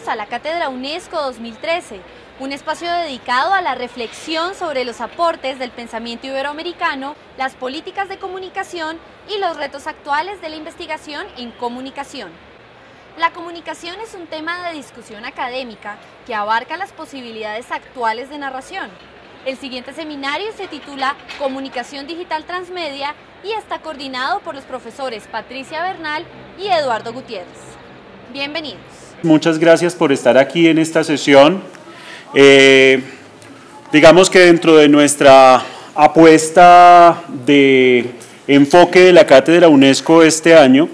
Bienvenidos a la Cátedra UNESCO 2013, un espacio dedicado a la reflexión sobre los aportes del pensamiento iberoamericano, las políticas de comunicación y los retos actuales de la investigación en comunicación. La comunicación es un tema de discusión académica que abarca las posibilidades actuales de narración. El siguiente seminario se titula Comunicación Digital Transmedia y está coordinado por los profesores Patricia Bernal y Eduardo Gutiérrez. Bienvenidos. Muchas gracias por estar aquí en esta sesión. Digamos que dentro de nuestra apuesta de enfoque de la Cátedra UNESCO este año,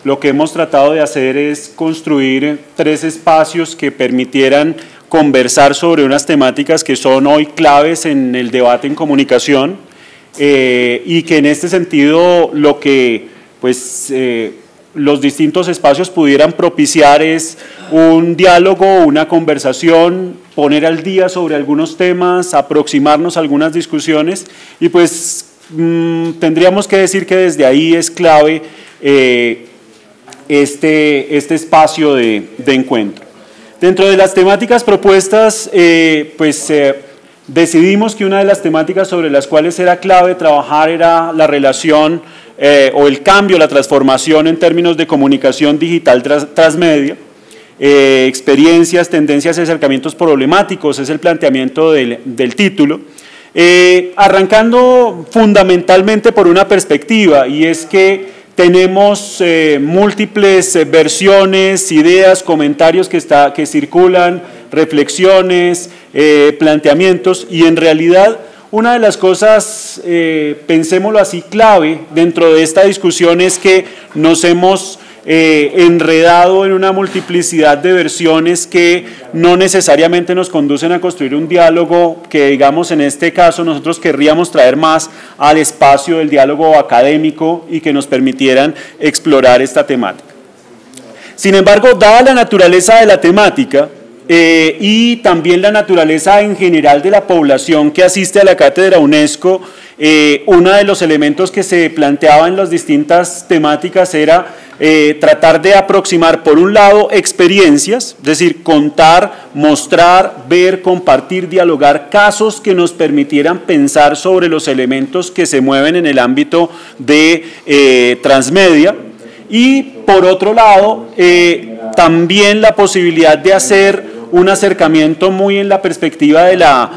lo que hemos tratado de hacer es construir 3 espacios que permitieran conversar sobre unas temáticas que son hoy claves en el debate en comunicación y que en este sentido lo que los distintos espacios pudieran propiciar es un diálogo, una conversación, poner al día sobre algunos temas, aproximarnos a algunas discusiones y tendríamos que decir que desde ahí es clave este espacio de encuentro. Dentro de las temáticas propuestas, decidimos que una de las temáticas sobre las cuales era clave trabajar era la relación o el cambio, la transformación en términos de comunicación digital transmedia, experiencias, tendencias y acercamientos problemáticos, es el planteamiento del título, arrancando fundamentalmente por una perspectiva, y es que tenemos múltiples versiones, ideas, comentarios que circulan, reflexiones, planteamientos, y en realidad una de las cosas, pensémoslo así, clave dentro de esta discusión es que nos hemos enredado en una multiplicidad de versiones que no necesariamente nos conducen a construir un diálogo que, digamos, en este caso nosotros querríamos traer más al espacio del diálogo académico y que nos permitieran explorar esta temática. Sin embargo, dada la naturaleza de la temática, y también la naturaleza en general de la población que asiste a la Cátedra UNESCO, uno de los elementos que se planteaba en las distintas temáticas era tratar de aproximar, por un lado, experiencias, es decir, contar, mostrar, ver, compartir, dialogar casos que nos permitieran pensar sobre los elementos que se mueven en el ámbito de transmedia, y por otro lado, también la posibilidad de hacer un acercamiento muy en la perspectiva de la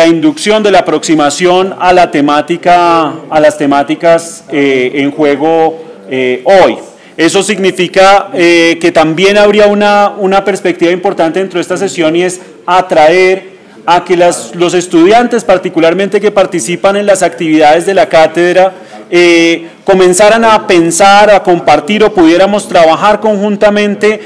inducción, de la aproximación a la temática, a las temáticas en juego hoy. Eso significa que también habría una perspectiva importante dentro de esta sesión, y es atraer a que los estudiantes, particularmente que participan en las actividades de la cátedra, comenzaran a pensar, a compartir o pudiéramos trabajar conjuntamente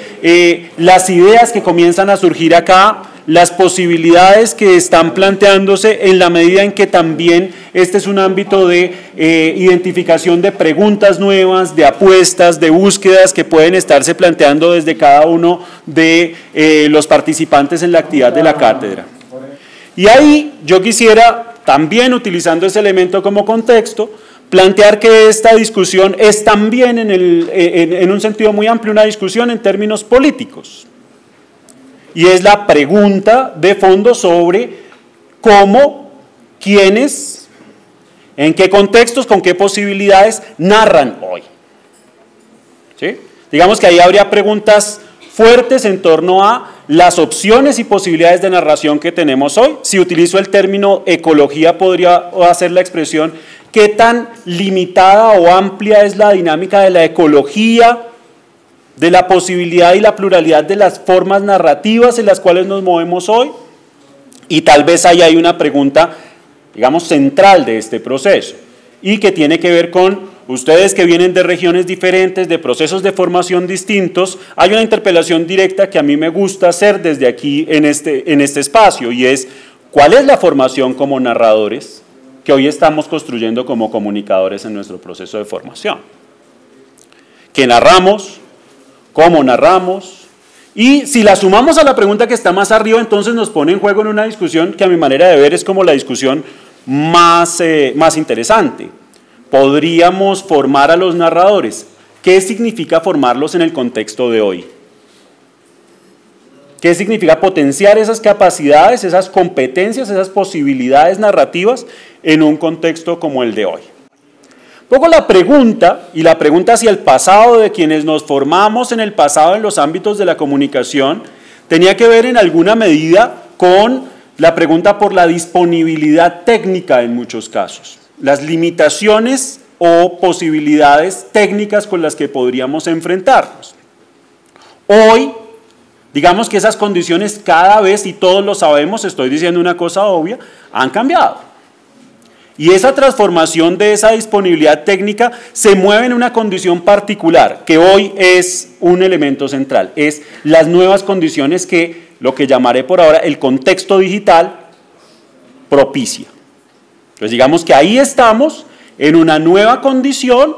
las ideas que comienzan a surgir acá, las posibilidades que están planteándose en la medida en que también este es un ámbito de identificación de preguntas nuevas, de apuestas, de búsquedas que pueden estarse planteando desde cada uno de los participantes en la actividad de la cátedra. Y ahí yo quisiera, también utilizando ese elemento como contexto, plantear que esta discusión es también en un sentido muy amplio una discusión en términos políticos. Y es la pregunta de fondo sobre cómo, quiénes, en qué contextos, con qué posibilidades narran hoy. ¿Sí? Digamos que ahí habría preguntas fuertes en torno a las opciones y posibilidades de narración que tenemos hoy. Si utilizo el término ecología, podría hacer la expresión: ¿qué tan limitada o amplia es la dinámica de la ecología, de la posibilidad y la pluralidad de las formas narrativas en las cuales nos movemos hoy? Y tal vez ahí hay una pregunta, digamos, central de este proceso y que tiene que ver con ustedes que vienen de regiones diferentes, de procesos de formación distintos. Hay una interpelación directa que a mí me gusta hacer desde aquí en este espacio, y es: ¿cuál es la formación como narradores que hoy estamos construyendo como comunicadores en nuestro proceso de formación? ¿Qué narramos? ¿Cómo narramos? Y si la sumamos a la pregunta que está más arriba, entonces nos pone en juego en una discusión que a mi manera de ver es como la discusión más interesante. ¿Podríamos formar a los narradores? ¿Qué significa formarlos en el contexto de hoy? ¿Qué significa potenciar esas capacidades, esas competencias, esas posibilidades narrativas en un contexto como el de hoy? Un poco la pregunta, y la pregunta hacia el pasado de quienes nos formamos en el pasado en los ámbitos de la comunicación, tenía que ver en alguna medida con la pregunta por la disponibilidad técnica en muchos casos, las limitaciones o posibilidades técnicas con las que podríamos enfrentarnos. Hoy, digamos que esas condiciones cada vez, y todos lo sabemos, estoy diciendo una cosa obvia, han cambiado. Y esa transformación de esa disponibilidad técnica se mueve en una condición particular, que hoy es un elemento central, es las nuevas condiciones que, lo que llamaré por ahora, el contexto digital propicia. Entonces digamos que ahí estamos en una nueva condición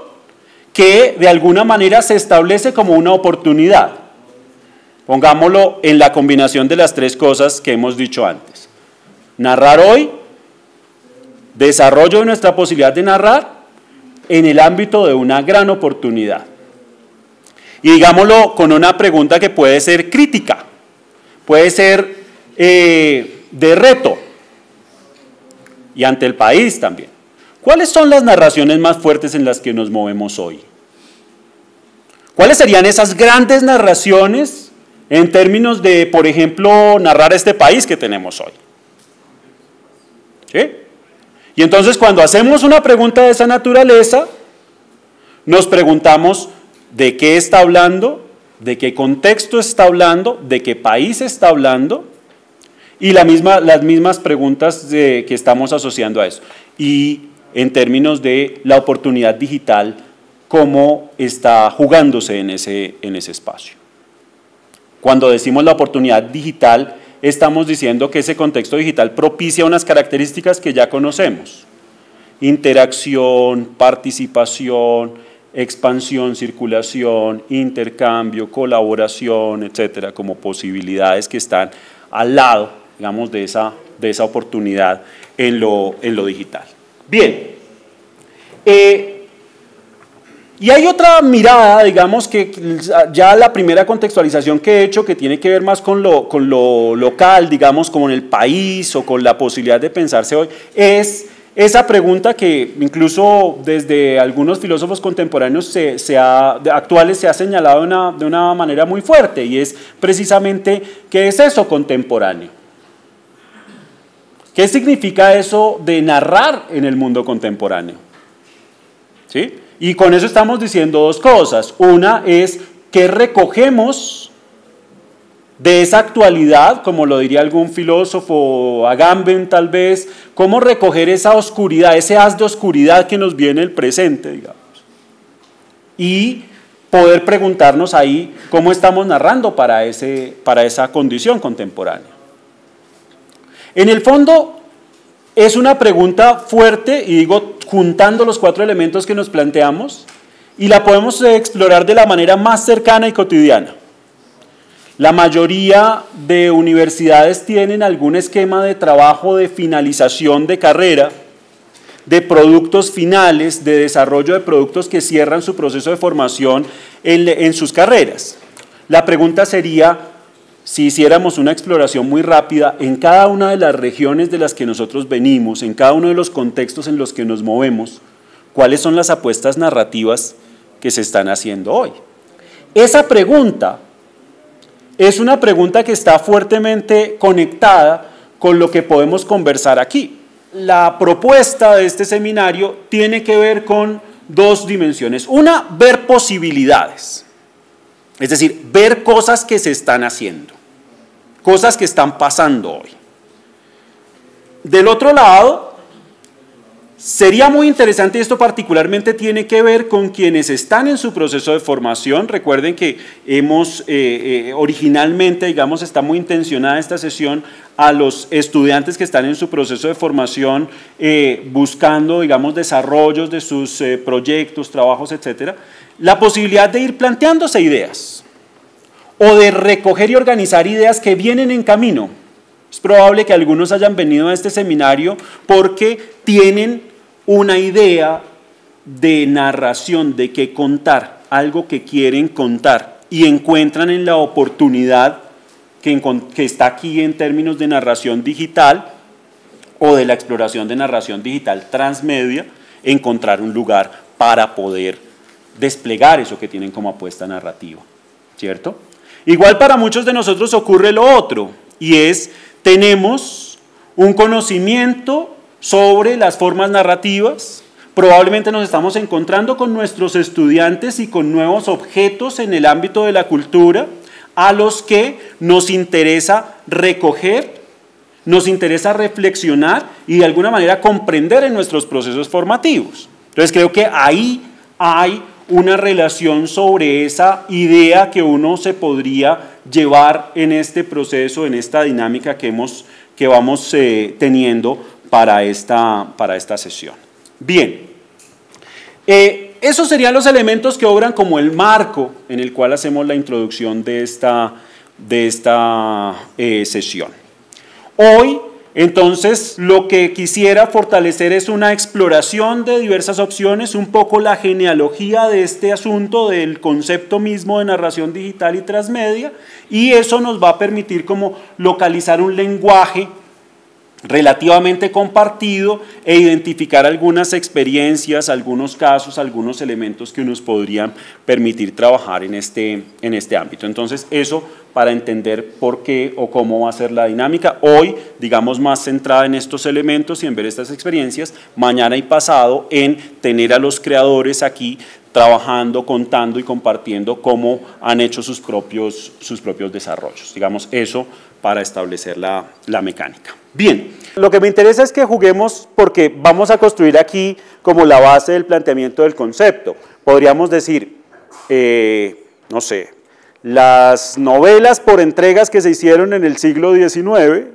que de alguna manera se establece como una oportunidad. Pongámoslo en la combinación de las tres cosas que hemos dicho antes. Narrar hoy, desarrollo de nuestra posibilidad de narrar en el ámbito de una gran oportunidad. Y digámoslo con una pregunta que puede ser crítica, puede ser de reto, y ante el país también. ¿Cuáles son las narraciones más fuertes en las que nos movemos hoy? ¿Cuáles serían esas grandes narraciones en términos de, por ejemplo, narrar este país que tenemos hoy? ¿Sí? Y entonces cuando hacemos una pregunta de esa naturaleza, nos preguntamos de qué está hablando, de qué contexto está hablando, de qué país está hablando, y las mismas preguntas que estamos asociando a eso. Y en términos de la oportunidad digital, cómo está jugándose en ese espacio. Cuando decimos la oportunidad digital, estamos diciendo que ese contexto digital propicia unas características que ya conocemos: interacción, participación, expansión, circulación, intercambio, colaboración, etcétera, como posibilidades que están al lado, digamos, de esa oportunidad en lo digital. Bien, y hay otra mirada, digamos, que ya la primera contextualización que he hecho, que tiene que ver más con lo local, digamos, como en el país o con la posibilidad de pensarse hoy, es esa pregunta que incluso desde algunos filósofos contemporáneos actuales se ha señalado de una manera muy fuerte, y es precisamente ¿qué es eso contemporáneo? ¿Qué significa eso de narrar en el mundo contemporáneo? ¿Sí? Y con eso estamos diciendo dos cosas. Una es que recogemos de esa actualidad, como lo diría algún filósofo, Agamben tal vez, cómo recoger esa oscuridad, ese haz de oscuridad que nos viene el presente, digamos. Y poder preguntarnos ahí cómo estamos narrando para esa condición contemporánea. En el fondo, es una pregunta fuerte, y digo, juntando los cuatro elementos que nos planteamos, y la podemos explorar de la manera más cercana y cotidiana. La mayoría de universidades tienen algún esquema de trabajo de finalización de carrera, de productos finales, de desarrollo de productos que cierran su proceso de formación en sus carreras. La pregunta sería, si hiciéramos una exploración muy rápida en cada una de las regiones de las que nosotros venimos, en cada uno de los contextos en los que nos movemos, ¿cuáles son las apuestas narrativas que se están haciendo hoy? Esa pregunta es una pregunta que está fuertemente conectada con lo que podemos conversar aquí. La propuesta de este seminario tiene que ver con dos dimensiones. Una, ver posibilidades. Es decir, ver cosas que se están haciendo, cosas que están pasando hoy. Del otro lado, sería muy interesante, y esto particularmente tiene que ver con quienes están en su proceso de formación. Recuerden que originalmente, digamos, está muy intencionada esta sesión a los estudiantes que están en su proceso de formación, buscando, digamos, desarrollos de sus proyectos, trabajos, etcétera. La posibilidad de ir planteándose ideas o de recoger y organizar ideas que vienen en camino. Es probable que algunos hayan venido a este seminario porque tienen una idea de narración, de qué contar, algo que quieren contar, y encuentran en la oportunidad que está aquí en términos de narración digital o de la exploración de narración digital transmedia, encontrar un lugar para poder desplegar eso que tienen como apuesta narrativa, ¿cierto? Igual para muchos de nosotros ocurre lo otro, y es, tenemos un conocimiento sobre las formas narrativas, probablemente nos estamos encontrando con nuestros estudiantes y con nuevos objetos en el ámbito de la cultura a los que nos interesa recoger, nos interesa reflexionar y de alguna manera comprender en nuestros procesos formativos. Entonces creo que ahí hay una relación sobre esa idea que uno se podría llevar en este proceso, en esta dinámica que vamos teniendo para esta sesión. Bien, esos serían los elementos que obran como el marco en el cual hacemos la introducción de esta sesión. Hoy, entonces, lo que quisiera fortalecer es una exploración de diversas opciones, un poco la genealogía de este asunto, del concepto mismo de narración digital y transmedia, y eso nos va a permitir como localizar un lenguaje relativamente compartido e identificar algunas experiencias, algunos casos, algunos elementos que nos podrían permitir trabajar en este ámbito. Entonces, eso para entender por qué o cómo va a ser la dinámica. Hoy, digamos, más centrada en estos elementos y en ver estas experiencias, mañana y pasado en tener a los creadores aquí trabajando, contando y compartiendo cómo han hecho sus propios desarrollos. Digamos, eso para establecer la mecánica. Bien, lo que me interesa es que juguemos porque vamos a construir aquí como la base del planteamiento del concepto. Podríamos decir, no sé, las novelas por entregas que se hicieron en el siglo XIX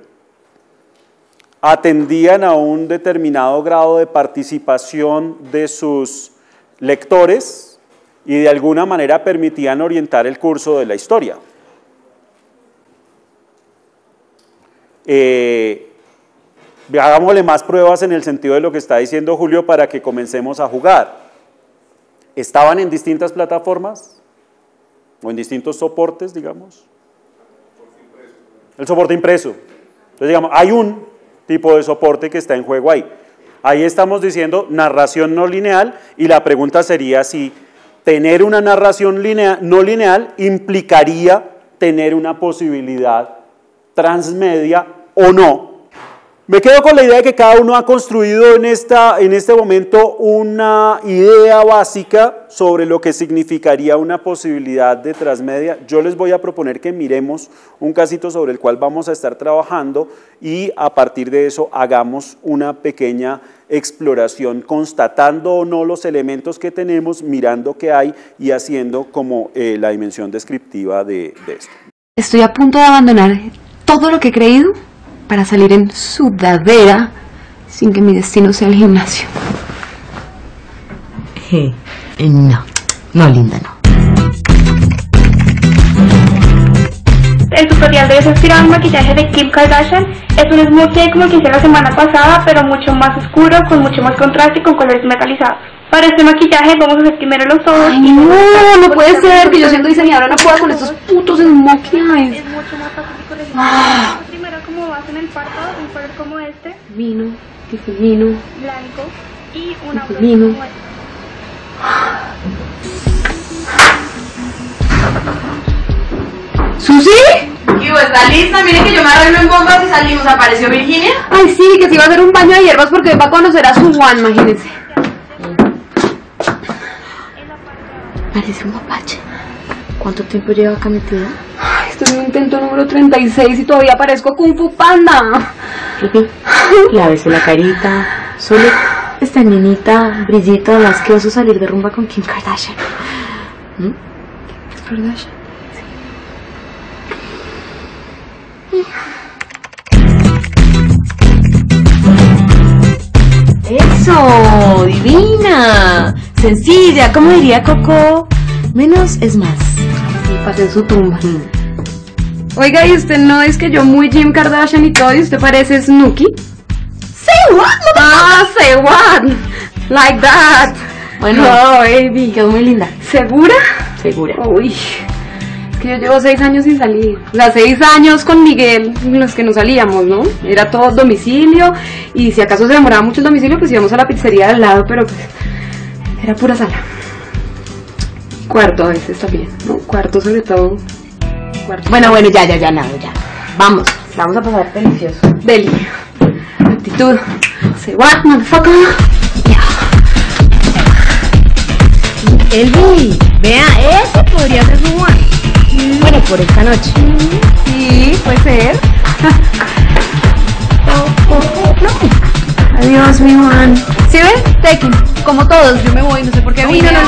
atendían a un determinado grado de participación de sus lectores y de alguna manera permitían orientar el curso de la historia. Hagámosle más pruebas en el sentido de lo que está diciendo Julio para que comencemos a jugar. ¿Estaban en distintas plataformas? ¿O en distintos soportes, digamos? El soporte impreso. Entonces, digamos, hay un tipo de soporte que está en juego ahí. Ahí estamos diciendo narración no lineal y la pregunta sería si tener una narración no lineal implicaría tener una posibilidad transmedia o no. Me quedo con la idea de que cada uno ha construido en este momento una idea básica sobre lo que significaría una posibilidad de transmedia. Yo les voy a proponer que miremos un casito sobre el cual vamos a estar trabajando y a partir de eso hagamos una pequeña exploración, constatando o no los elementos que tenemos, mirando qué hay y haciendo como la dimensión descriptiva de esto. Estoy a punto de abandonar todo lo que he creído para salir en sudadera sin que mi destino sea el gimnasio. No, linda, no. El tutorial de desaspirado en maquillaje de Kim Kardashian es un smoothie como el que hice la semana pasada, pero mucho más oscuro, con mucho más contraste y con colores metalizados. Para este maquillaje vamos a hacer primero los ojos. Ay, y no puede ser que yo siendo diseñadora no pueda con estos putos smokey eyes. Es mucho más fácil y corregir. Primero como base en el párpado, un color como este, Vino, difumino, blanco, y una brocha Difumino. como esta. ¿Susi? ¿Está lista? Miren que yo me arreglo en bombas y salimos. ¿Apareció Virginia? Ay, sí, que se iba a hacer un baño de hierbas porque va a conocer a su Juan, imagínense. Parece un mapache. ¿Cuánto tiempo lleva acá metida? Ay, esto es mi intento número 36 y todavía parezco Kung Fu Panda. Lávese la carita. Solo esta niñita brillita de las que oso salir de rumba con Kim Kardashian. ¿Kim Kardashian? ¡Eso! ¡Divina! Sencilla, como diría Coco. Menos es más. Sí, pasé en su tumba. Oiga, ¿y usted no es que yo muy Kim Kardashian y todo y usted parece Snooki? Say what? Say what? Like that. Bueno, oh, baby. quedó muy linda. ¿Segura? Segura. Uy, Es que yo llevo 6 años sin salir. O sea, 6 años con Miguel en los que no salíamos, ¿no? Era todo domicilio y si acaso se demoraba mucho el domicilio, pues íbamos a la pizzería de al lado, pero pues era pura sala. Cuarto a veces también, ¿no? Cuarto sobre todo. Cuarto. Bueno, ya. Vamos a pasar delicioso. Deli. Actitud. Say what, motherfucker. Elvi, vea, ese podría ser su one. Bueno, por esta noche. Sí, puede ser. Adiós, mi Juan. ¿Sí ven? Tekken, como todos, yo me voy, no sé por qué Uy, vine. no,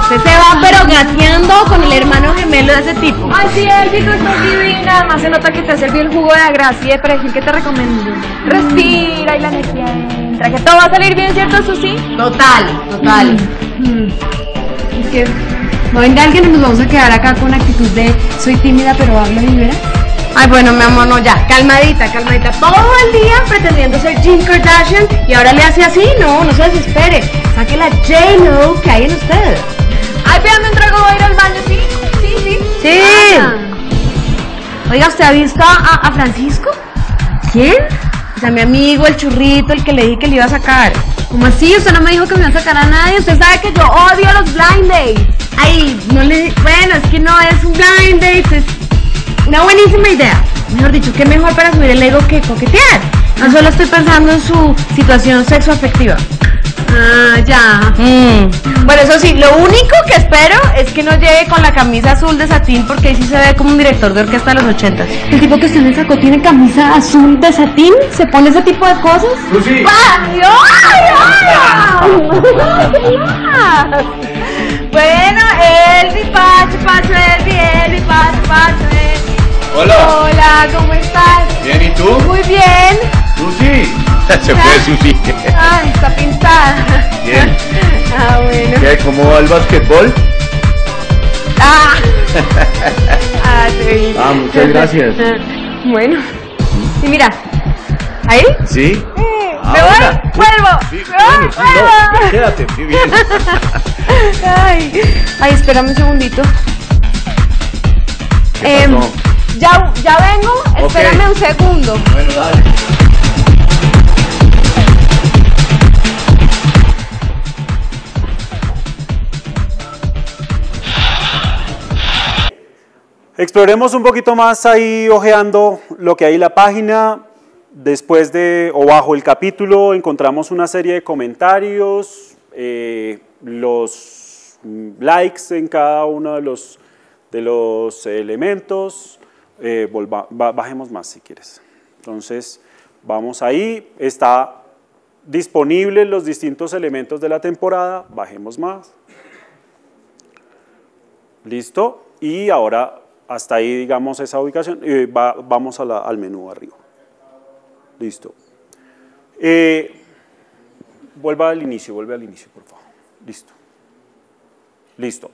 usted se va pero gateando con el hermano gemelo de ese tipo. Ay, sí, Elvi, tú estás divina. Además se nota que te has servido el jugo de gracia y de perejil que te recomiendo. Respira y la energía entra. Que todo va a salir bien, ¿cierto, Susi? Total. Es que no venga alguien y nos vamos a quedar acá con actitud de soy tímida pero hablo y verás. Ay, bueno, mi amor, no, ya, calmadita. Todo el día pretendiendo ser Kim Kardashian y ahora le hace así, no se desespere. Saque la J-Lo que hay en usted. Ay, pídame un trago, voy a ir al baño, ¿sí? Sí. Ah. Oiga, ¿usted ha visto a Francisco? ¿Quién? O sea, mi amigo, el churrito, el que le dije que le iba a sacar. ¿Cómo así? Usted no me dijo que me iba a sacar a nadie. Usted sabe que yo odio los blind dates. Ay, bueno, es que no es un blind date, es una buenísima idea. Mejor dicho, qué mejor para subir el ego que coquetear. No solo estoy pensando en su situación sexoafectiva. Ah, ya. Bueno, eso sí, lo único que espero es que no llegue con la camisa azul de satín, porque ahí sí se ve como un director de orquesta de los 80. ¿El tipo que usted me sacó tiene camisa azul de satín? ¿Se pone ese tipo de cosas? Lucy. ¡Ay! Bueno, Elvi, Pacho, Elvi, Pacho. Hola. Hola, ¿cómo estás? Bien, ¿y tú? Muy bien. Lucy. Se fue Susi. Ay, está pintada. Bien. Ah, bueno. ¿Qué? ¿Cómo va el basquetbol? Te vi. Muchas gracias. Bueno. Y mira, ¿ahí? ¿Sí? Me voy, vuelvo. Sí, Me voy, vuelvo. Quédate, muy bien. Ay, espérame un segundito. ¿Qué pasó? Ya vengo, Ok. espérame un segundo. Bueno, dale. Exploremos un poquito más ahí ojeando lo que hay en la página. Después de o bajo el capítulo encontramos una serie de comentarios, los likes en cada uno de los elementos. Bajemos más si quieres. Entonces vamos ahí, está disponible los distintos elementos de la temporada, bajemos más. Listo, y ahora hasta ahí digamos esa ubicación, vamos al menú arriba. Listo. Vuelve al inicio, por favor. Listo. Listo.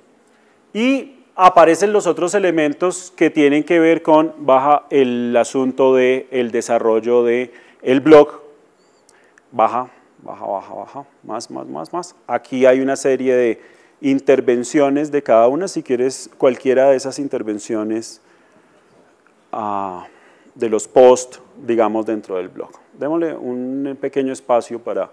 Y aparecen los otros elementos que tienen que ver con, baja el asunto del desarrollo del blog. Baja, más. Aquí hay una serie de intervenciones de cada una, si quieres cualquiera de esas intervenciones de los posts, digamos, dentro del blog. Démosle un pequeño espacio para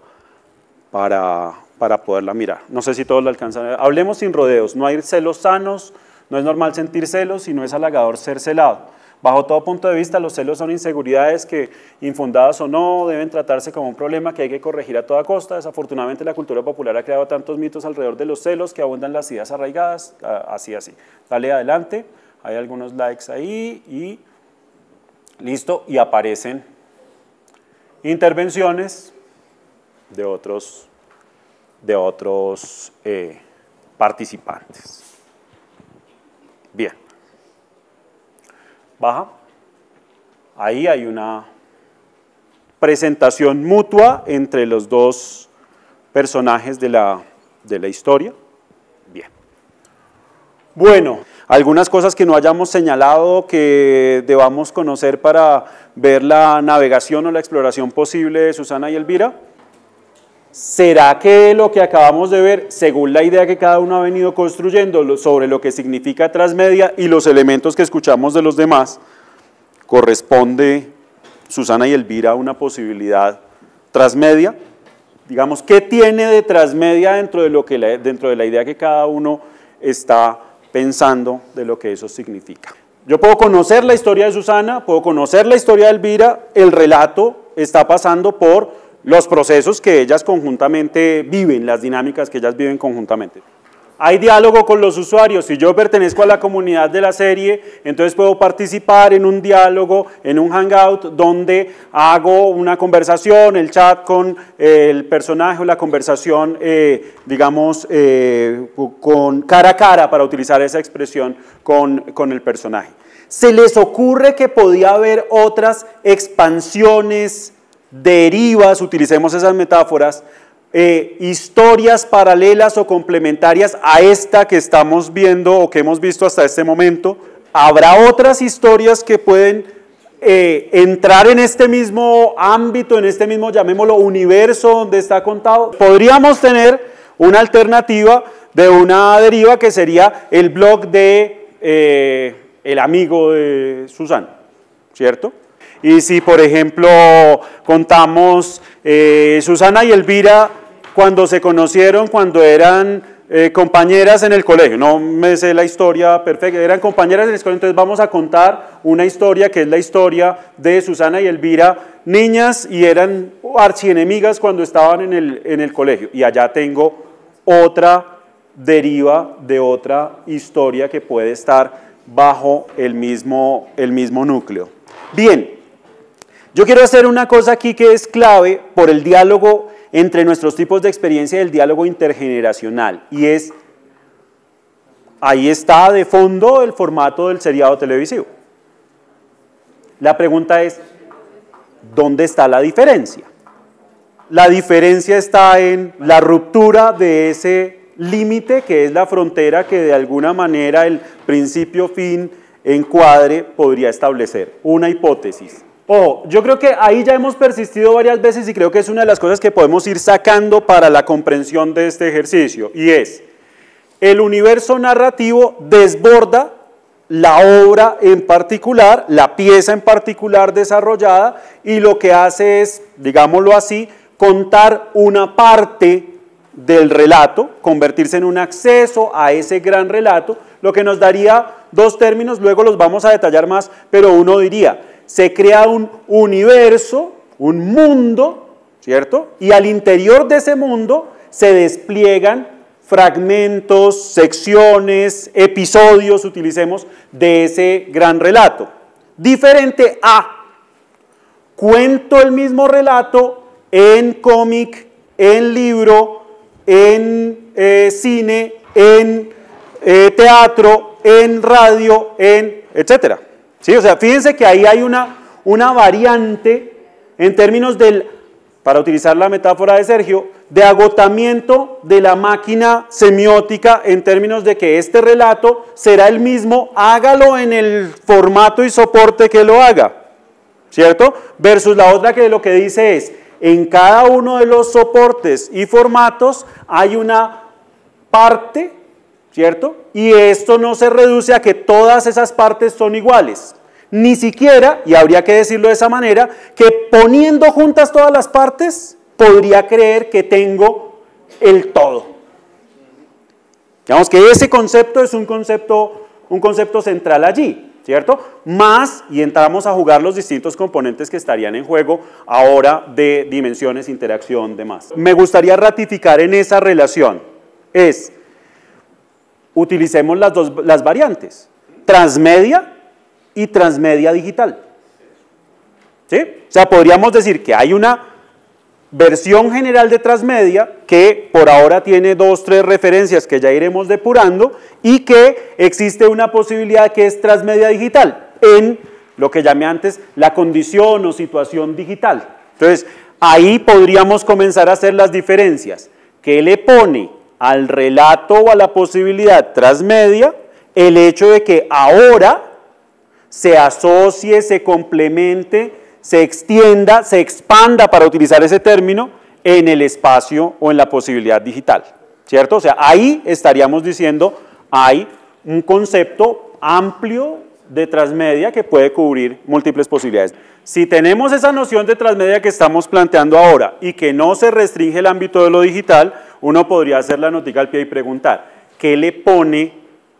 poderla mirar. No sé si todos la alcanzan a ver. Hablemos sin rodeos, no hay celos sanos, no es normal sentir celos y no es halagador ser celado. Bajo todo punto de vista, los celos son inseguridades que, infundadas o no, deben tratarse como un problema que hay que corregir a toda costa. Desafortunadamente, la cultura popular ha creado tantos mitos alrededor de los celos que abundan las ideas arraigadas, así. Dale adelante, hay algunos likes ahí y listo, y aparecen intervenciones de otros participantes. Bien. Baja. Ahí hay una presentación mutua entre los dos personajes de la historia. Bien. Bueno, algunas cosas que no hayamos señalado que debamos conocer para ver la navegación o la exploración posible de Susana y Elvira. ¿Será que lo que acabamos de ver, según la idea que cada uno ha venido construyendo sobre lo que significa transmedia y los elementos que escuchamos de los demás, corresponde, Susana y Elvira, a una posibilidad transmedia? Digamos, ¿qué tiene de transmedia dentro de la idea que cada uno está pensando de lo que eso significa? Yo puedo conocer la historia de Susana, puedo conocer la historia de Elvira, el relato está pasando por los procesos que ellas conjuntamente viven, las dinámicas que ellas viven conjuntamente. Hay diálogo con los usuarios. Si yo pertenezco a la comunidad de la serie, entonces puedo participar en un diálogo, en un hangout, donde hago una conversación, el chat con el personaje o la conversación, digamos, con cara a cara, para utilizar esa expresión, con el personaje. ¿Se les ocurre que podía haber otras expansiones, derivas, utilicemos esas metáforas, historias paralelas o complementarias a esta que estamos viendo o que hemos visto hasta este momento? ¿Habrá otras historias que pueden entrar en este mismo ámbito, en este mismo, llamémoslo, universo donde está contado? Podríamos tener una alternativa de una deriva que sería el blog de el amigo de Susana, ¿cierto? Y si, por ejemplo, contamos Susana y Elvira cuando se conocieron, cuando eran compañeras en el colegio, no me sé la historia perfecta, eran compañeras en el colegio, entonces vamos a contar una historia que es la historia de Susana y Elvira, niñas, y eran archienemigas cuando estaban en el colegio, y allá tengo otra deriva de otra historia que puede estar bajo el mismo núcleo. Bien, yo quiero hacer una cosa aquí que es clave por el diálogo entre nuestros tipos de experiencia y el diálogo intergeneracional, y es, ahí está de fondo el formato del seriado televisivo. La pregunta es, ¿dónde está la diferencia? La diferencia está en la ruptura de ese límite que es la frontera que de alguna manera el principio-fin encuadre podría establecer, una hipótesis. Yo creo que ahí ya hemos persistido varias veces y creo que es una de las cosas que podemos ir sacando para la comprensión de este ejercicio, y es, el universo narrativo desborda la obra en particular, la pieza en particular desarrollada, y lo que hace es, digámoslo así, contar una parte del relato, convertirse en un acceso a ese gran relato, lo que nos daría dos términos, luego los vamos a detallar más, pero uno diría, se crea un universo, un mundo, ¿cierto? Y al interior de ese mundo se despliegan fragmentos, secciones, episodios, utilicemos, de ese gran relato. Diferente a, cuento el mismo relato en cómic, en libro, en cine, en teatro, en radio, etcétera. ¿Sí? O sea, fíjense que ahí hay una variante en términos del, para utilizar la metáfora de Sergio, de agotamiento de la máquina semiótica en términos de que este relato será el mismo, hágalo en el formato y soporte que lo haga, ¿cierto? Versus la otra que lo que dice es, en cada uno de los soportes y formatos hay una parte, ¿cierto? Y esto no se reduce a que todas esas partes son iguales. Ni siquiera, y habría que decirlo de esa manera, que poniendo juntas todas las partes, podría creer que tengo el todo. Digamos que ese concepto es un concepto central allí, ¿cierto? Más, y entramos a jugar los distintos componentes que estarían en juego ahora de dimensiones, interacción, demás. Me gustaría ratificar en esa relación, utilicemos las variantes, transmedia y transmedia digital. ¿Sí? O sea, podríamos decir que hay una versión general de transmedia que por ahora tiene 2 o 3 referencias que ya iremos depurando y que existe una posibilidad que es transmedia digital en lo que llamé antes la condición o situación digital. Entonces, ahí podríamos comenzar a hacer las diferencias. ¿Qué le pone al relato o a la posibilidad transmedia el hecho de que ahora se asocie, se complemente, se extienda, se expanda, para utilizar ese término, en el espacio o en la posibilidad digital, ¿cierto? O sea, ahí estaríamos diciendo, hay un concepto amplio de transmedia que puede cubrir múltiples posibilidades. Si tenemos esa noción de transmedia que estamos planteando ahora y que no se restringe el ámbito de lo digital, uno podría hacer la notica al pie y preguntar, ¿qué le pone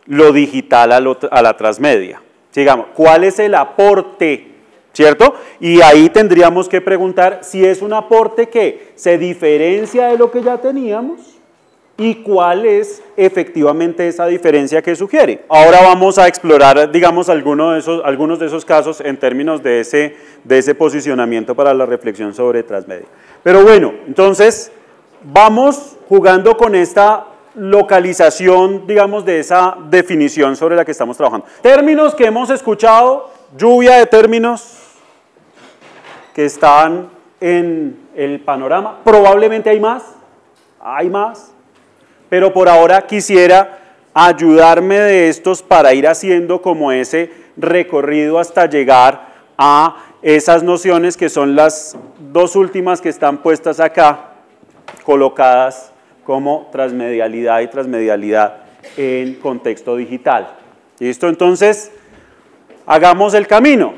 lo digital a la transmedia? Digamos, ¿cuál es el aporte? ¿Cierto? Y ahí tendríamos que preguntar si es un aporte que se diferencia de lo que ya teníamos y cuál es efectivamente esa diferencia que sugiere. Ahora vamos a explorar, digamos, algunos de esos casos en términos de ese posicionamiento para la reflexión sobre transmedia. Pero bueno, entonces vamos jugando con esta localización, digamos, de esa definición sobre la que estamos trabajando. Términos que hemos escuchado, lluvia de términos que están en el panorama. Probablemente hay más, pero por ahora quisiera ayudarme de estos para ir haciendo como ese recorrido hasta llegar a esas nociones que son las dos últimas que están puestas acá, colocadas como transmedialidad y transmedialidad en contexto digital. ¿Listo? Entonces, hagamos el camino.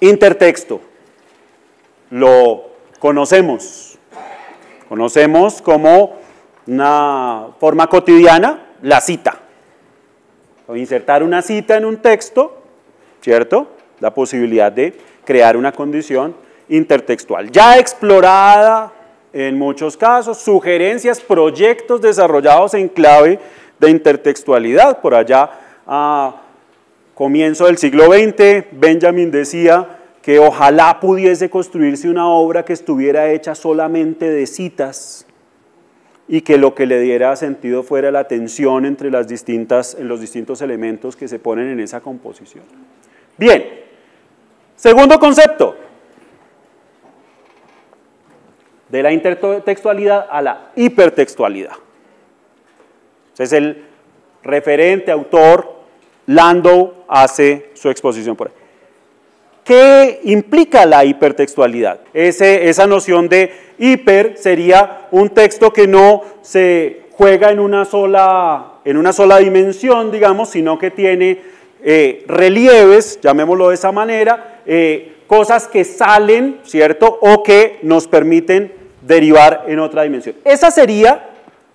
Intertexto. Lo conocemos como una forma cotidiana, la cita. O insertar una cita en un texto, ¿cierto? La posibilidad de crear una condición intertextual. Ya explorada en muchos casos, sugerencias, proyectos desarrollados en clave de intertextualidad. Por allá a comienzo del siglo XX, Benjamin decía que ojalá pudiese construirse una obra que estuviera hecha solamente de citas y que lo que le diera sentido fuera la tensión entre los distintos elementos que se ponen en esa composición. Bien, segundo concepto, de la intertextualidad a la hipertextualidad. Es el referente, autor, Landau, hace su exposición por ahí. ¿Qué implica la hipertextualidad? Esa noción de hiper sería un texto que no se juega en una sola dimensión, digamos, sino que tiene relieves, llamémoslo de esa manera, cosas que salen, ¿cierto? O que nos permiten derivar en otra dimensión. Esa sería,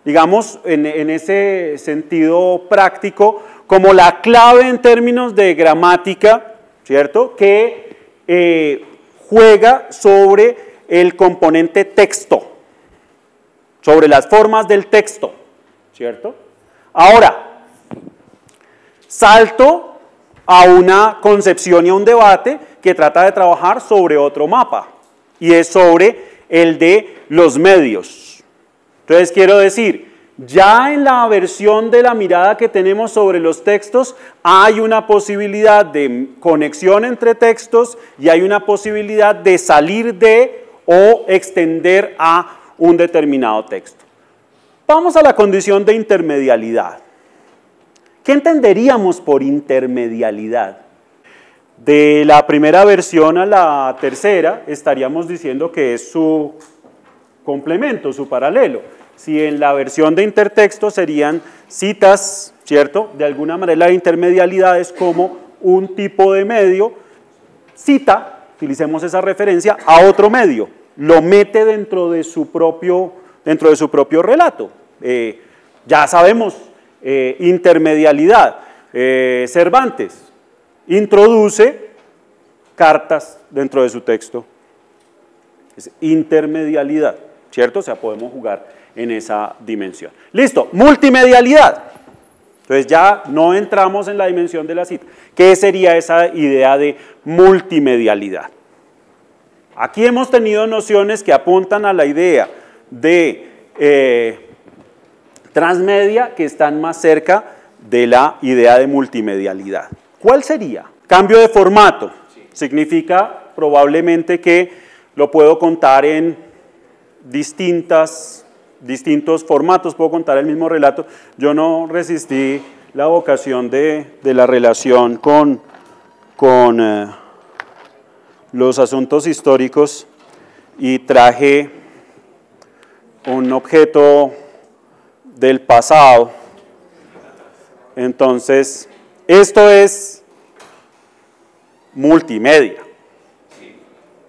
digamos, en ese sentido práctico, como la clave en términos de gramática, ¿cierto? Que juega sobre el componente texto, sobre las formas del texto, ¿cierto? Ahora, salto a una concepción y a un debate que trata de trabajar sobre otro mapa, y es sobre el de los medios. Entonces quiero decir, ya en la versión de la mirada que tenemos sobre los textos hay una posibilidad de conexión entre textos y hay una posibilidad de salir de o extender a un determinado texto. Vamos a la condición de intermedialidad. ¿Qué entenderíamos por intermedialidad? De la primera versión a la tercera estaríamos diciendo que es su complemento, su paralelo. Si en la versión de intertexto serían citas, ¿cierto? De alguna manera la intermedialidad es como un tipo de medio, cita, utilicemos esa referencia, a otro medio, lo mete dentro de su propio relato. Ya sabemos, intermedialidad. Cervantes introduce cartas dentro de su texto. Es intermedialidad, ¿cierto? O sea, podemos jugar en esa dimensión. Listo, multimedialidad. Entonces ya no entramos en la dimensión de la cita. ¿Qué sería esa idea de multimedialidad? Aquí hemos tenido nociones que apuntan a la idea de transmedia que están más cerca de la idea de multimedialidad. ¿Cuál sería? Cambio de formato. Significa probablemente que lo puedo contar en distintos formatos, puedo contar el mismo relato. Yo no resistí la vocación de la relación con los asuntos históricos y traje un objeto del pasado. Entonces, esto es multimedia.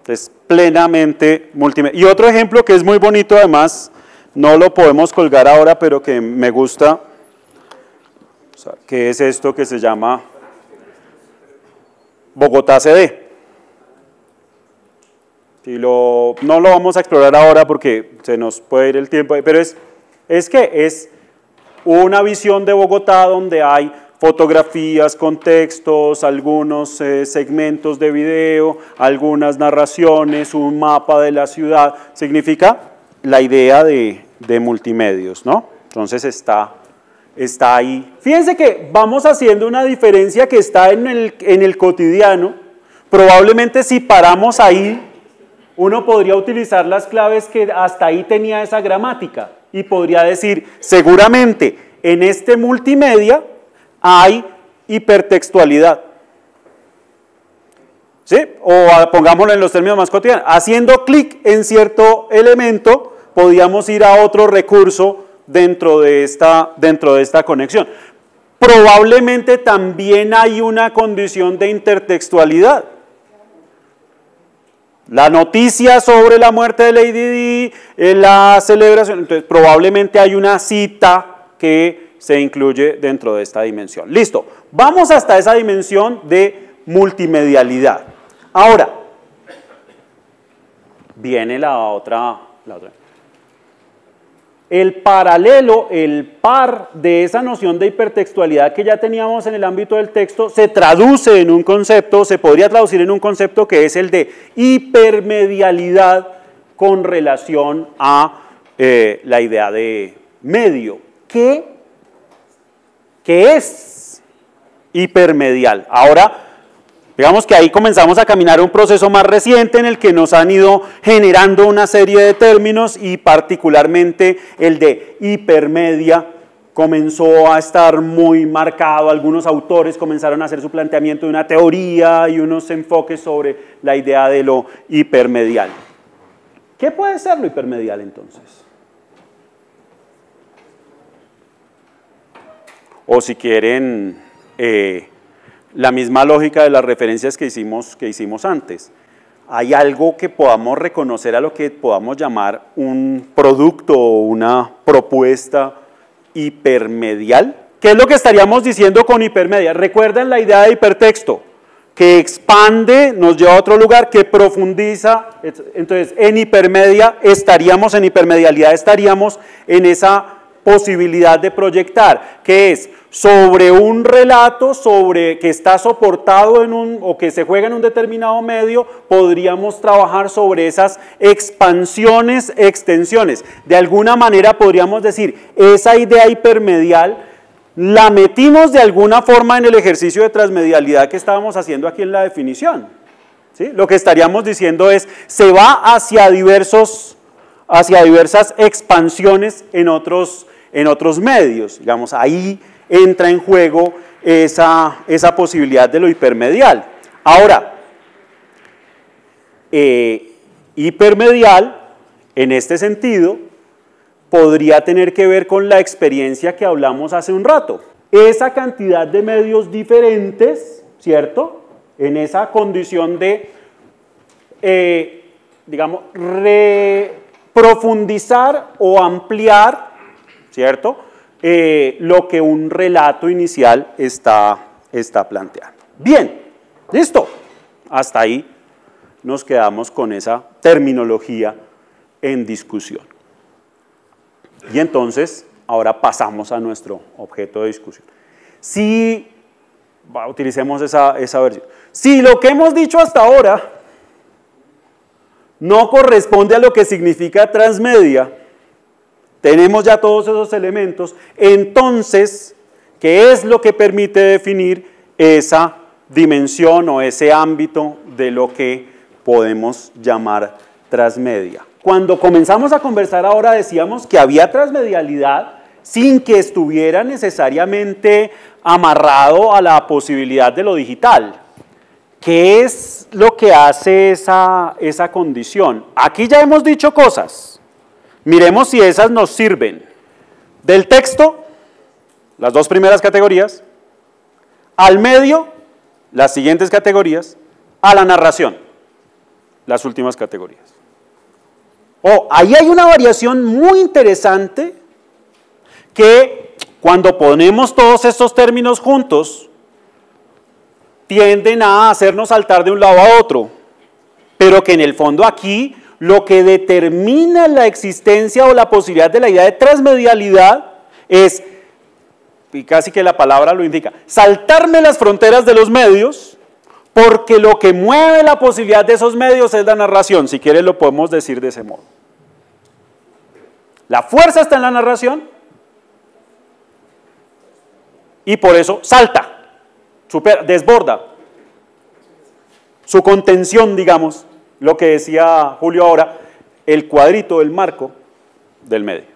Es plenamente multimedia. Y otro ejemplo que es muy bonito, además, no lo podemos colgar ahora, pero que me gusta, o sea, que es esto que se llama Bogotá CD. Y no lo vamos a explorar ahora porque se nos puede ir el tiempo, pero es una visión de Bogotá donde hay fotografías, contextos, algunos segmentos de video, algunas narraciones, un mapa de la ciudad. Significa la idea de multimedios, ¿no? Entonces está ahí. Fíjense que vamos haciendo una diferencia que está en el cotidiano. Probablemente si paramos ahí, uno podría utilizar las claves que hasta ahí tenía esa gramática y podría decir, seguramente en este multimedia hay hipertextualidad. ¿Sí? O pongámoslo en los términos más cotidianos. Haciendo clic en cierto elemento, podíamos ir a otro recurso dentro de esta conexión. Probablemente también hay una condición de intertextualidad. La noticia sobre la muerte de Lady Di, la celebración, entonces probablemente hay una cita que se incluye dentro de esta dimensión. Listo, vamos hasta esa dimensión de multimedialidad. Ahora, viene la otra. El paralelo, el par de esa noción de hipertextualidad que ya teníamos en el ámbito del texto, se traduce en un concepto, se podría traducir en un concepto que es el de hipermedialidad con relación a la idea de medio. ¿Qué es hipermedial? Ahora, digamos que ahí comenzamos a caminar un proceso más reciente en el que nos han ido generando una serie de términos y particularmente el de hipermedia comenzó a estar muy marcado. Algunos autores comenzaron a hacer su planteamiento de una teoría y unos enfoques sobre la idea de lo hipermedial. ¿Qué puede ser lo hipermedial entonces? O si quieren, la misma lógica de las referencias que hicimos antes. Hay algo que podamos reconocer a lo que podamos llamar un producto o una propuesta hipermedial. ¿Qué es lo que estaríamos diciendo con hipermedia? Recuerden la idea de hipertexto, que expande, nos lleva a otro lugar, que profundiza. Entonces, en hipermedia estaríamos, en hipermedialidad estaríamos en esa posibilidad de proyectar, que es sobre un relato que está soportado o que se juega en un determinado medio, podríamos trabajar sobre esas expansiones, extensiones. De alguna manera podríamos decir, esa idea hipermedial la metimos de alguna forma en el ejercicio de transmedialidad que estábamos haciendo aquí en la definición. ¿Sí? Lo que estaríamos diciendo es, se va hacia diversas expansiones en otros medios. Digamos, ahí entra en juego esa posibilidad de lo hipermedial. Ahora, hipermedial, en este sentido, podría tener que ver con la experiencia que hablamos hace un rato. Esa cantidad de medios diferentes, ¿cierto? En esa condición de, digamos, profundizar o ampliar, ¿cierto? Lo que un relato inicial está planteando. Bien, listo. Hasta ahí nos quedamos con esa terminología en discusión. Y entonces, ahora pasamos a nuestro objeto de discusión. Si, utilicemos esa versión. Si lo que hemos dicho hasta ahora no corresponde a lo que significa transmedia, tenemos ya todos esos elementos, entonces, ¿qué es lo que permite definir esa dimensión o ese ámbito de lo que podemos llamar transmedia? Cuando comenzamos a conversar ahora decíamos que había transmedialidad sin que estuviera necesariamente amarrado a la posibilidad de lo digital. ¿Qué es lo que hace esa condición? Aquí ya hemos dicho cosas. Miremos si esas nos sirven. Del texto, las dos primeras categorías, al medio, las siguientes categorías, a la narración, las últimas categorías. Ahí hay una variación muy interesante que cuando ponemos todos estos términos juntos, tienden a hacernos saltar de un lado a otro, pero que en el fondo aquí lo que determina la existencia o la posibilidad de la idea de transmedialidad es, y casi que la palabra lo indica, saltarme las fronteras de los medios, porque lo que mueve la posibilidad de esos medios es la narración, si quieres lo podemos decir de ese modo. La fuerza está en la narración y por eso salta, desborda su contención, digamos, lo que decía Julio ahora, el cuadrito, el marco del medio,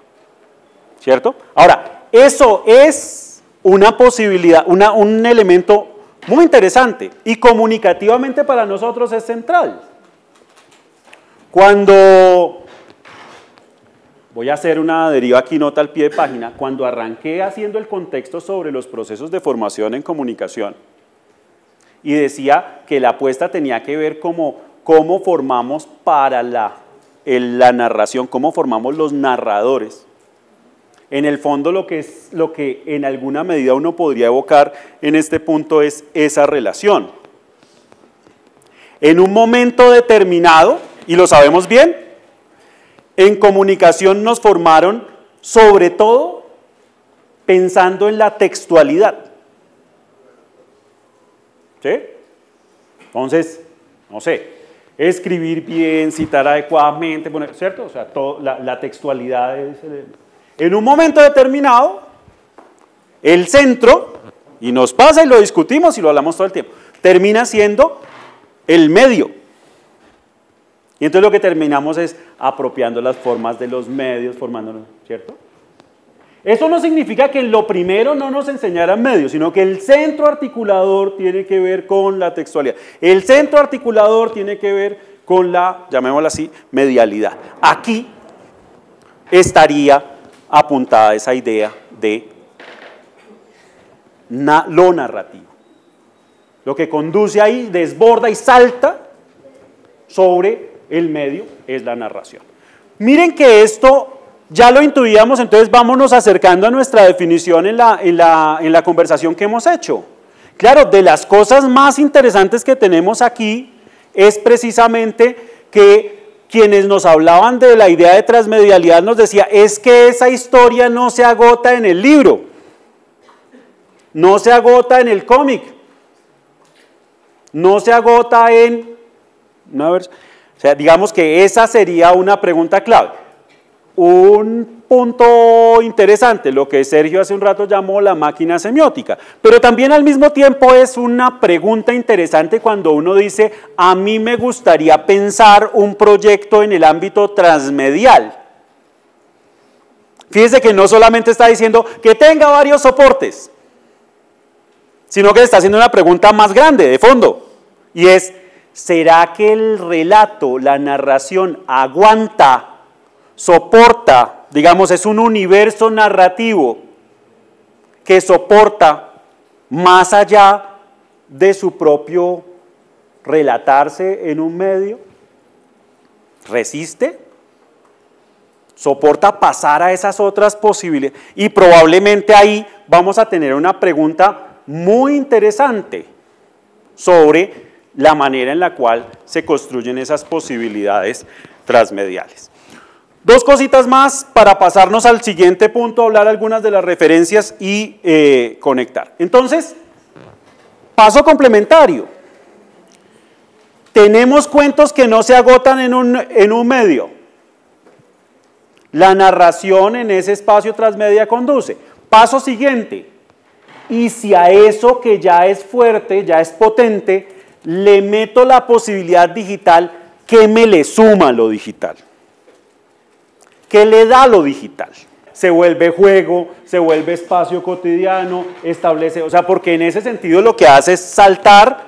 ¿cierto? Ahora, eso es una posibilidad, un elemento muy interesante y comunicativamente para nosotros es central. Cuando, voy a hacer una deriva aquí, nota al pie de página, cuando arranqué haciendo el contexto sobre los procesos de formación en comunicación y decía que la apuesta tenía que ver cómo formamos para la narración, cómo formamos los narradores. En el fondo lo que en alguna medida uno podría evocar en este punto es esa relación. En un momento determinado, y lo sabemos bien, en comunicación nos formaron sobre todo pensando en la textualidad. ¿Sí? Entonces, no sé, escribir bien, citar adecuadamente, ¿cierto? O sea, la textualidad es... En un momento determinado, el centro, y nos pasa y lo discutimos y lo hablamos todo el tiempo, termina siendo el medio. Y entonces lo que terminamos es apropiando las formas de los medios, formándonos, ¿cierto? Eso no significa que en lo primero no nos enseñaran medios, sino que el centro articulador tiene que ver con la textualidad. El centro articulador tiene que ver con la, llamémosla así, medialidad. Aquí estaría apuntada esa idea de lo narrativo. Lo que conduce ahí, desborda y salta sobre el medio es la narración. Miren que esto ya lo intuíamos, entonces vámonos acercando a nuestra definición en la conversación que hemos hecho. Claro, de las cosas más interesantes que tenemos aquí es precisamente que quienes nos hablaban de la idea de transmedialidad nos decía, es que esa historia no se agota en el libro, no se agota en el cómic, no se agota en... o sea, digamos que esa sería una pregunta clave. Un punto interesante, lo que Sergio hace un rato llamó la máquina semiótica, pero también al mismo tiempo es una pregunta interesante cuando uno dice, a mí me gustaría pensar un proyecto en el ámbito transmedial. Fíjese que no solamente está diciendo que tenga varios soportes, sino que está haciendo una pregunta más grande, de fondo, y es, ¿será que el relato, la narración aguanta, soporta, digamos, es un universo narrativo que soporta más allá de su propio relatarse en un medio? ¿Resiste? ¿Soporta pasar a esas otras posibilidades? Y probablemente ahí vamos a tener una pregunta muy interesante sobre la manera en la cual se construyen esas posibilidades transmediales. Dos cositas más para pasarnos al siguiente punto, hablar algunas de las referencias y conectar. Entonces, paso complementario. Tenemos cuentos que no se agotan en un medio. La narración en ese espacio transmedia conduce. Paso siguiente. Y si a eso que ya es fuerte, ya es potente, le meto la posibilidad digital, ¿qué me le suma lo digital? ¿Qué le da lo digital? Se vuelve juego, se vuelve espacio cotidiano, establece, o sea, porque en ese sentido lo que hace es saltar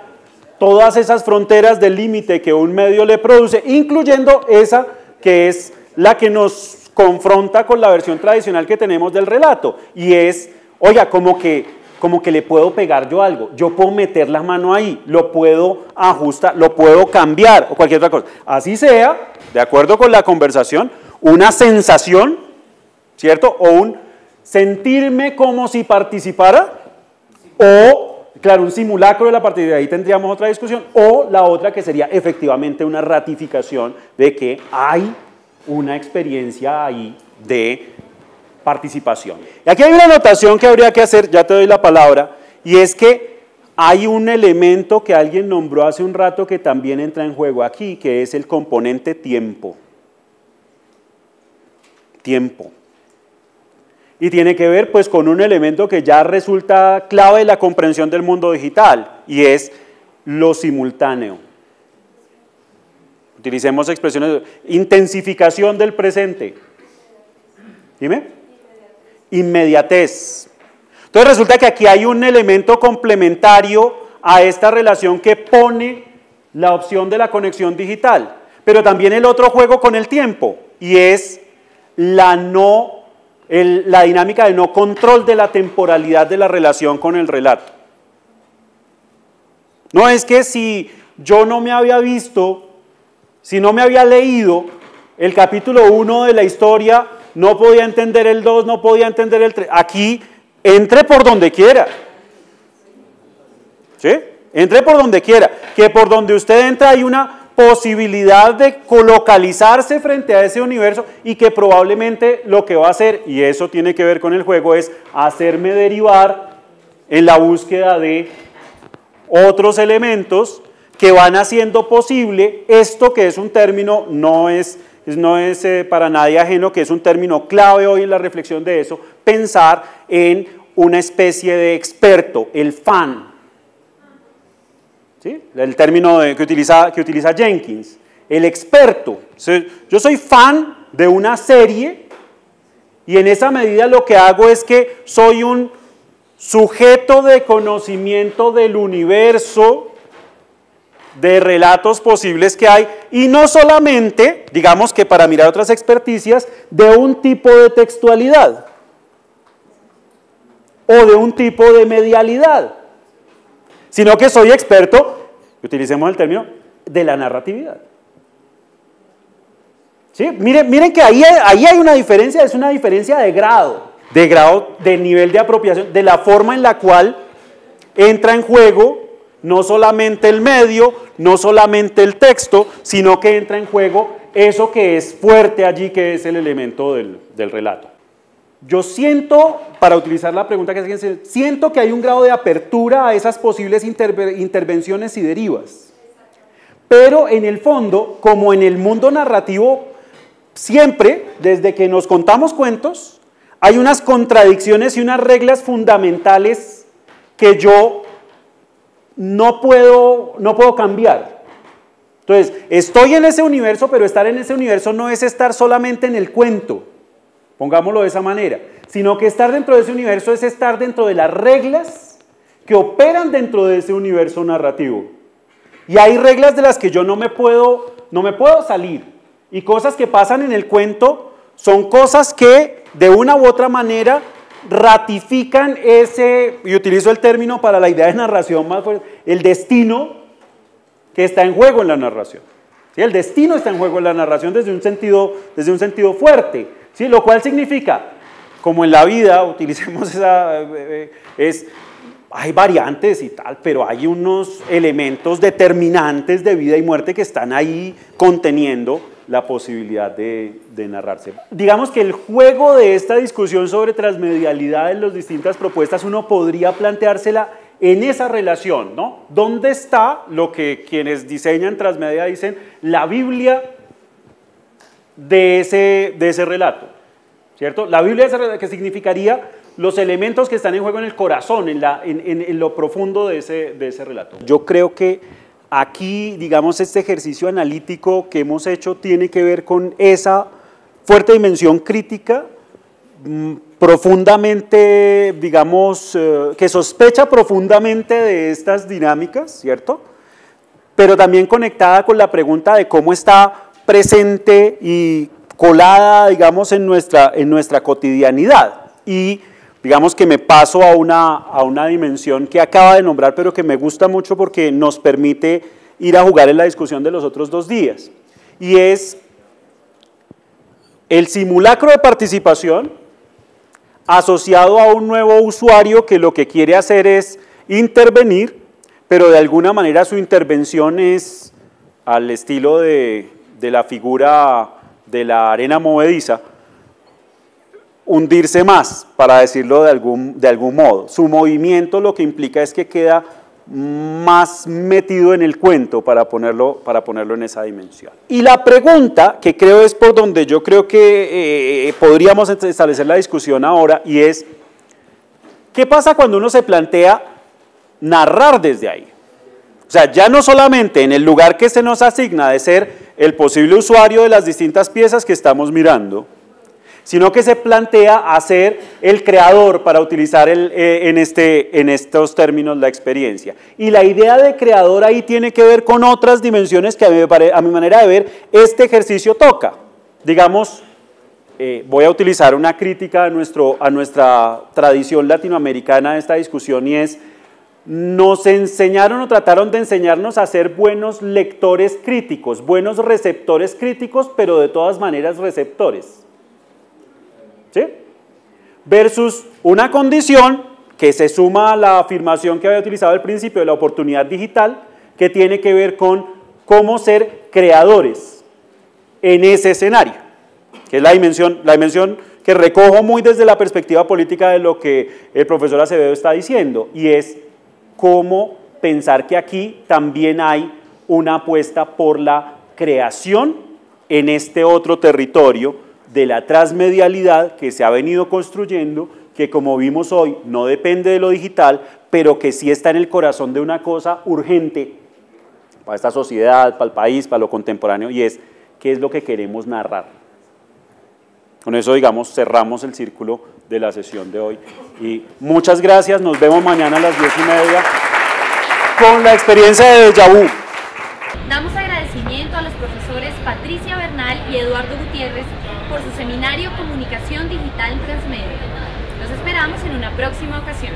todas esas fronteras del límite que un medio le produce, incluyendo esa que es la que nos confronta con la versión tradicional que tenemos del relato, y es, oiga, como que le puedo pegar yo algo, yo puedo meter la mano ahí, lo puedo ajustar, lo puedo cambiar, o cualquier otra cosa. Así sea, de acuerdo con la conversación, una sensación, ¿cierto? O un sentirme como si participara, o, claro, un simulacro de la participación, ahí tendríamos otra discusión, o la otra que sería efectivamente una ratificación de que hay una experiencia ahí de participación. Y aquí hay una anotación que habría que hacer, ya te doy la palabra, y es que hay un elemento que alguien nombró hace un rato que también entra en juego aquí, que es el componente tiempo. Tiempo. Y tiene que ver pues con un elemento que ya resulta clave en la comprensión del mundo digital, y es lo simultáneo. Utilicemos expresiones de intensificación del presente. Dime. Inmediatez. Entonces resulta que aquí hay un elemento complementario a esta relación que pone la opción de la conexión digital, pero también el otro juego con el tiempo, y es la dinámica de no control de la temporalidad de la relación con el relato. No es que si yo no me había visto, si no me había leído el capítulo 1 de la historia, no podía entender el 2, no podía entender el 3. Aquí, entre por donde quiera. ¿Sí? Entre por donde quiera. Que por donde usted entra hay una posibilidad de colocalizarse frente a ese universo, y que probablemente lo que va a hacer, y eso tiene que ver con el juego, es hacerme derivar en la búsqueda de otros elementos que van haciendo posible esto que es un término, no es para nadie ajeno, que es un término clave hoy en la reflexión de eso, pensar en una especie de experto, el fan. ¿Sí? El término que utiliza Jenkins, el experto. Yo soy fan de una serie, y en esa medida lo que hago es que soy un sujeto de conocimiento del universo, de relatos posibles que hay, y no solamente, digamos que para mirar otras experticias, de un tipo de textualidad o de un tipo de medialidad, sino que soy experto, utilicemos el término, de la narratividad. ¿Sí? Miren que ahí hay una diferencia, es una diferencia de grado, de nivel de apropiación, de la forma en la cual entra en juego no solamente el medio, no solamente el texto, sino que entra en juego eso que es fuerte allí, que es el elemento del relato. Yo siento, para utilizar la pregunta que se siento que hay un grado de apertura a esas posibles intervenciones y derivas. Pero en el fondo, como en el mundo narrativo, siempre, desde que nos contamos cuentos, hay unas contradicciones y unas reglas fundamentales que yo no puedo cambiar. Entonces, estoy en ese universo, pero estar en ese universo no es estar solamente en el cuento, pongámoslo de esa manera, sino que estar dentro de ese universo es estar dentro de las reglas que operan dentro de ese universo narrativo. Y hay reglas de las que yo no me puedo salir, y cosas que pasan en el cuento son cosas que de una u otra manera ratifican y utilizo el término para la idea de narración más fuerte, el destino que está en juego en la narración. ¿Sí? El destino está en juego en la narración desde un sentido fuerte, ¿sí? Lo cual significa, como en la vida, utilicemos hay variantes y tal, pero hay unos elementos determinantes de vida y muerte que están ahí conteniendo la posibilidad de narrarse. Digamos que el juego de esta discusión sobre transmedialidad en las distintas propuestas, uno podría planteársela en esa relación, ¿no? ¿Dónde está lo que quienes diseñan transmedia dicen la Biblia de ese relato? ¿Cierto? La Biblia de ese relato, que significaría los elementos que están en juego en el corazón, en lo profundo de ese relato. Yo creo que aquí, digamos, este ejercicio analítico que hemos hecho tiene que ver con esa fuerte dimensión crítica, profundamente, digamos, que sospecha profundamente de estas dinámicas, ¿cierto? Pero también conectada con la pregunta de cómo está presente y colada, digamos, en nuestra cotidianidad. Y digamos que me paso a una dimensión que acaba de nombrar, pero que me gusta mucho porque nos permite ir a jugar en la discusión de los otros 2 días. Y es el simulacro de participación asociado a un nuevo usuario que lo que quiere hacer es intervenir, pero de alguna manera su intervención es al estilo de la figura de la arena movediza, hundirse más, para decirlo de algún modo. Su movimiento lo que implica es que queda más metido en el cuento, para ponerlo en esa dimensión. Y la pregunta, que creo es por donde yo creo que podríamos establecer la discusión ahora, y es, ¿qué pasa cuando uno se plantea narrar desde ahí? O sea, ya no solamente en el lugar que se nos asigna de ser el posible usuario de las distintas piezas que estamos mirando, sino que se plantea hacer el creador, para utilizar en estos términos la experiencia. Y la idea de creador ahí tiene que ver con otras dimensiones que a mi manera de ver este ejercicio toca. Digamos, voy a utilizar una crítica a nuestra tradición latinoamericana de esta discusión, y es: nos enseñaron o trataron de enseñarnos a ser buenos lectores críticos, buenos receptores críticos, pero de todas maneras receptores. ¿Sí? Versus una condición que se suma a la afirmación que había utilizado al principio de la oportunidad digital, que tiene que ver con cómo ser creadores en ese escenario, que es la dimensión que recojo muy desde la perspectiva política de lo que el profesor Acevedo está diciendo, y es cómo pensar que aquí también hay una apuesta por la creación en este otro territorio de la transmedialidad que se ha venido construyendo, que como vimos hoy no depende de lo digital, pero que sí está en el corazón de una cosa urgente para esta sociedad, para el país, para lo contemporáneo, y es qué es lo que queremos narrar. Con eso, digamos, cerramos el círculo de la sesión de hoy. Y muchas gracias, nos vemos mañana a las 10:30 con la experiencia de Déjà Vu. Damos agradecimiento a los profesores Patricia Bernal y Eduardo Gutiérrez por su seminario Comunicación Digital Transmedia. Los esperamos en una próxima ocasión.